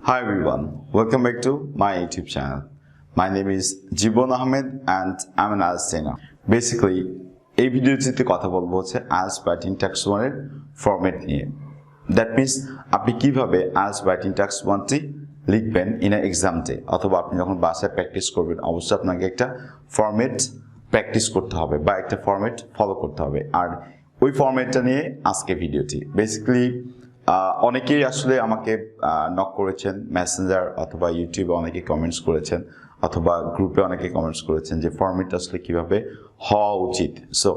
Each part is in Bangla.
Hi everyone, welcome back to my YouTube channel. My name is Jibon Ahmed and I'm an IELTS trainer. Basically, এই ভিডিওতে কথা বলবো হচ্ছে IELTS Writing Text 1 এর ফরম্যাট নিয়ে। That means আপনি কিভাবে IELTS Writing Text 1 টি লিখবেন ইন আ এক্সামতে অথবা আপনি যখন বাসায় প্র্যাকটিস করবেন অবশ্যই আপনাকে একটা ফরম্যাট প্র্যাকটিস করতে হবে বা একটা ফরম্যাট ফলো করতে হবে। আর ওই ফরম্যাটটা নিয়ে আজকে ভিডিওটি। বেসিক্যালি অনেকেই আসলে আমাকে নক করেছেন মেসেঞ্জার অথবা ইউটিউবে অনেকে কমেন্টস করেছেন অথবা গ্রুপে অনেকে কমেন্টস করেছেন যে ফরম্যাট আসলে কিভাবে হওয়া উচিত। সো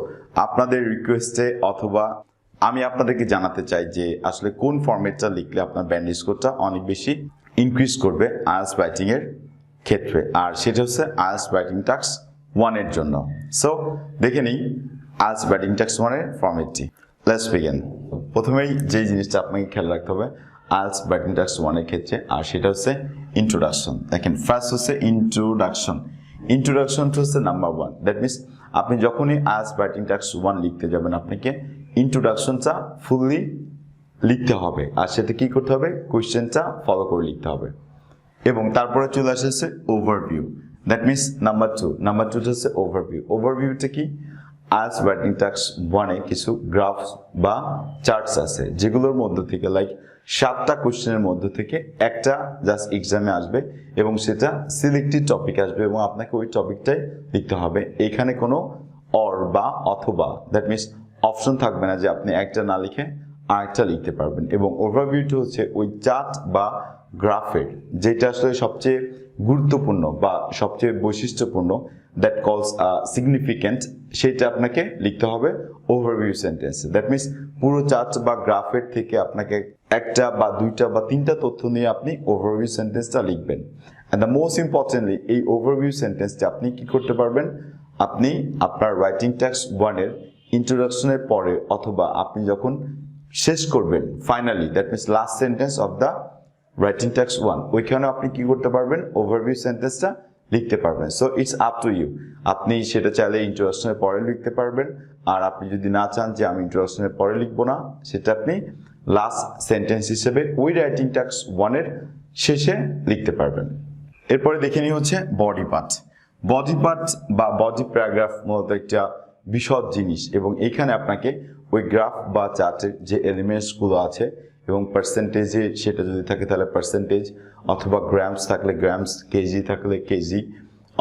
আপনাদের রিকোয়েস্টে অথবা আমি আপনাদেরকে জানাতে চাই যে আসলে কোন ফরম্যাটটা লিখলে আপনার ব্যান্ড স্কোরটা অনেক বেশি ইনক্রিজ করবে IELTS রাইটিং এর ক্ষেত্রে, আর সেটা হচ্ছে IELTS রাইটিং টাস্ক 1 এর জন্য। সো দেখে নিই IELTS রাইটিং টাস্ক 1 এর ফরম্যাটটি। Let's begin. প্রথমেই যে জিনিসটা আপনাকে খেয়াল রাখতে হবে IELTS রাইটিং টাস্ক 1 এর ক্ষেত্রে, আর সেটা হচ্ছে ইন্ট্রোডাকশন। দেখেন ফার্স্ট হচ্ছে ইন্ট্রোডাকশন। ইন্ট্রোডাকশনটা হচ্ছে নাম্বার 1। দ্যাট মিনস আপনি যখনই IELTS রাইটিং টাস্ক 1 লিখতে যাবেন আপনাকে ইন্ট্রোডাকশনটা ফুললি লিখতে হবে, আর সেটা কি করতে হবে কোয়েশ্চেনটা ফলো করে লিখতে হবে। এবং তারপরে চলে আসছে ওভারভিউ। দ্যাট মিনস নাম্বার 2 হচ্ছে ওভারভিউ। ওভারভিউটা কি IELTS রাইটিং টাস্ক 1 এ কিছু গ্রাফস বা চার্টস আছে যেগুলোর মধ্যে থেকে লাইক 7টা কোশ্চেনের মধ্যে থেকে একটা জাস্ট এক্সামে আসবে এবং সেটা সিলেক্টেড টপিক আসবে এবং আপনাকে ওই টপিকটাই লিখতে হবে। এখানে কোনো অর বা অথবা দ্যাট মিনস অপশন থাকবে না যে আপনি একটা না লিখে আরেকটা লিখতে পারবেন। এবং ওভারভিউটা হচ্ছে ওই চার্ট বা গ্রাফের যেটা আসলে সবচেয়ে গুরুত্বপূর্ণ বা সবচেয়ে বৈশিষ্ট্যপূর্ণ দ্যাট কলস সিগনিফিক্যান্ট, সেটা আপনাকে লিখতে হবে ওভারভিউ সেন্টেন্সে। দ্যাট মিনস পুরো চার্ট বা গ্রাফের থেকে আপনাকে একটা বা দুইটা বা তিনটা তথ্য নিয়ে আপনি ওভারভিউ সেন্টেন্সটা লিখবেন। অ্যান্ড দ্য মোস্ট ইম্পর্টেন্টলি এই ওভারভিউ সেন্টেন্সটা আপনি কি করতে পারবেন, আপনি আপনার রাইটিং টাস্ক 1 এর ইন্ট্রোডাকশনের পরে অথবা আপনি যখন শেষ করবেন finally that means last sentence of the writing task 1 ওইখানে আপনি কি করতে পারবেন ওভারভিউ সেন্টেন্সটা লিখতে পারবেন। So it's up to you, আপনি সেটা চাইলে ইন্ট্রোডাকশনের পরে লিখতে পারবেন, আর আপনি যদি না চান যে আমি ইন্ট্রোডাকশনের পরে লিখবো না সেটা আপনি লাস্ট সেন্টেন্স হিসেবে ওই রাইটিং টাস্ক 1 এর শেষে লিখতে পারবেন। এরপরে দেখে নিই হচ্ছে বডি পার্ট। বডি পার্ট বা বডি প্যারাগ্রাফ মূলত একটা বিশদ জিনিস এবং এইখানে আপনাকে ওই গ্রাফ বা চার্টের যে এলিমেন্টসগুলো আছে এবং পার্সেন্টেজে সেটা যদি থাকে তাহলে পার্সেন্টেজ, অথবা গ্রামস থাকলে গ্রামস, কেজি থাকলে কেজি,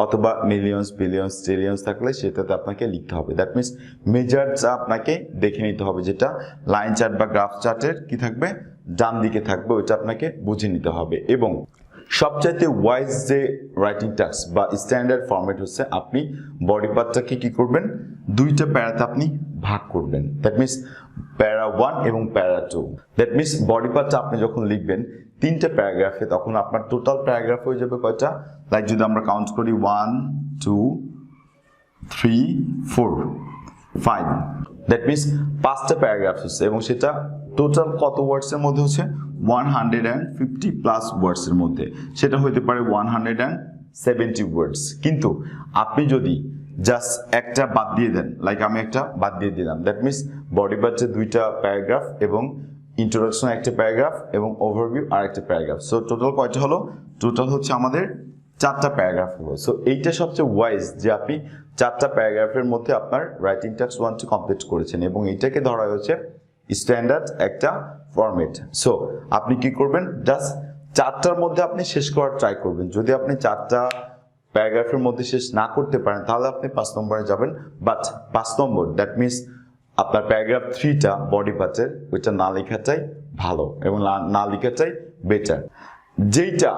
অথবা মিলিয়নস, বিলিয়নস, ট্রিলিয়নস থাকলে সেটাতে আপনাকে লিখতে হবে। দ্যাট মিনস মেজারটা আপনাকে দেখে নিতে হবে, যেটা লাইন চার্ট বা গ্রাফ চার্টের কি থাকবে ডান দিকে থাকবে ওইটা আপনাকে বুঝে নিতে হবে। এবং সবচাইতে ওয়াইজ যে রাইটিং টাস্ক বা স্ট্যান্ডার্ড ফরম্যাট হচ্ছে আপনি বডি পার্টটাকে কি করবেন দুইটা প্যারাতে আপনি ভাগ করবেন। দ্যাট মিনস প্যারা 1 এবং প্যারা 2। দ্যাট মিনস বডি পার্টটা আপনি যখন লিখবেন 3টে প্যারাগ্রাফে তখন আপনার টোটাল প্যারাগ্রাফ হয়ে যাবে কয়টা, লাইক যদি আমরা কাউন্ট করি 1 2 3 4 5, দ্যাট মিনস 5টা প্যারাগ্রাফ হচ্ছে এবং সেটা টোটাল কত ওয়ার্ডসের মধ্যে হচ্ছে 150 প্লাস ওয়ার্ডসের মধ্যে, সেটা হইতে পারে 170 ওয়ার্ডস। কিন্তু আপনি যদি জাস্ট একটা বাদ দিয়ে দেন, লাইক আমি একটা বাদ দিয়ে দিলাম, দ্যাট মিনস বডি পার্টে 2টা প্যারাগ্রাফ এবং ইন্ট্রোডাকশন একটা প্যারাগ্রাফ এবং ওভারভিউ আর একটা প্যারাগ্রাফ। সো টোটাল কয়টা হলো, টোটাল হচ্ছে আমাদের 4টা প্যারাগ্রাফ হলো। সো এইটা সবচেয়ে ওয়াইজ যে আপনি 4টা প্যারাগ্রাফের মধ্যে আপনার রাইটিং টাস্ক 1 টি কমপ্লিট করেছেন এবং এইটাকে ধরা হয়েছে স্ট্যান্ডার্ড একটা ফরম্যাট। সো আপনি কি করবেন জাস্ট 4টার মধ্যে আপনি শেষ করার ট্রাই করবেন। যদি আপনি 4টা প্যারাগ্রাফের মধ্যে শেষ না করতে পারেন তাহলে আপনি 5 নম্বরে যাবেন, বাট 5 নম্বর দ্যাট মিনস আপনার প্যারাগ্রাফ 3টা বডি পার্টের ওইটা না লেখাটাই ভালো এবং না লেখাটাই বেটার। যেইটা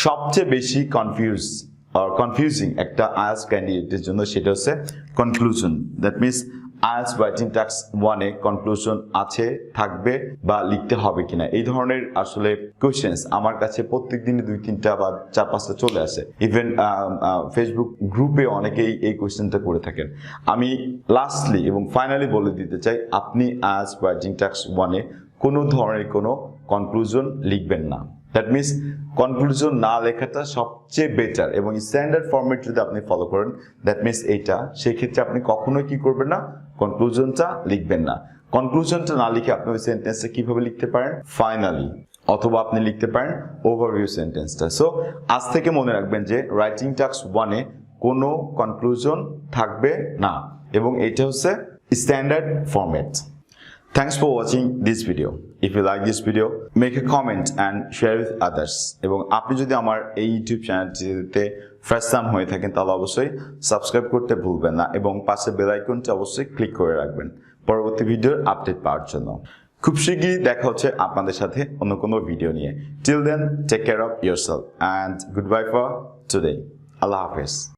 সবচেয়ে বেশি কনফিউজিং একটা IELTS ক্যান্ডিডেটের জন্য সেটা হচ্ছে conclusion. That means IELTS writing task 1 A conclusion আছে, থাকবে বা লিখতে হবে কিনা, এই ধরনের আসলে কোয়েশ্চেন্স আমার কাছে প্রত্যেকদিনই 2-3টা বা 4-5টা চলে আসে। ইভেন ফেসবুক গ্রুপে অনেকেই এই কোয়েশ্চেনটা করে থাকেন। আমি লাস্টলি এবং ফাইনালি বলে দিতে চাই আপনি IELTS রাইটিং টাস্ক 1 এ কোনো ধরনের কোনো কনক্লুশন লিখবেন না। দ্যাট মিনস কনক্লুশন না লেখাটা সবচেয়ে বেটার এবং স্ট্যান্ডার্ড ফরম্যাট যদি আপনি ফলো করেন দ্যাট মিনস এইটা, সেই ক্ষেত্রে আপনি কখনোই কি করবেন না কনক্লুশনটা লিখবেন না। কনক্লুশনটা না লিখে আপনি ওই সেন্টেন্সটা কিভাবে লিখতে পারেন ফাইনালি অথবা আপনি লিখতে পারেন ওভারভিউ সেন্টেন্সটা। সো আজ থেকে মনে রাখবেন যে রাইটিং টাস্ক 1-এ কোনো কনক্লুশন থাকবে না এবং এটা হচ্ছে standard format. Thanks for watching this video. If you like this video, make a comment and share with others. এবং আপনি যদি আমার এই ইউটিউব চ্যানেলটিতে ফার্স্ট টাইম হয়ে থাকেন তাহলে অবশ্যই সাবস্ক্রাইব করতে ভুলবেন না এবং পাশে বেল আইকনটি অবশ্যই ক্লিক করে রাখবেন পরবর্তী ভিডিওর আপডেট পাওয়ার জন্য। খুব শিগগিরই দেখা হচ্ছে আপনাদের সাথে অন্য কোনো ভিডিও নিয়ে। Till then, take care of yourself and goodbye for today. আল্লাহ হাফেজ।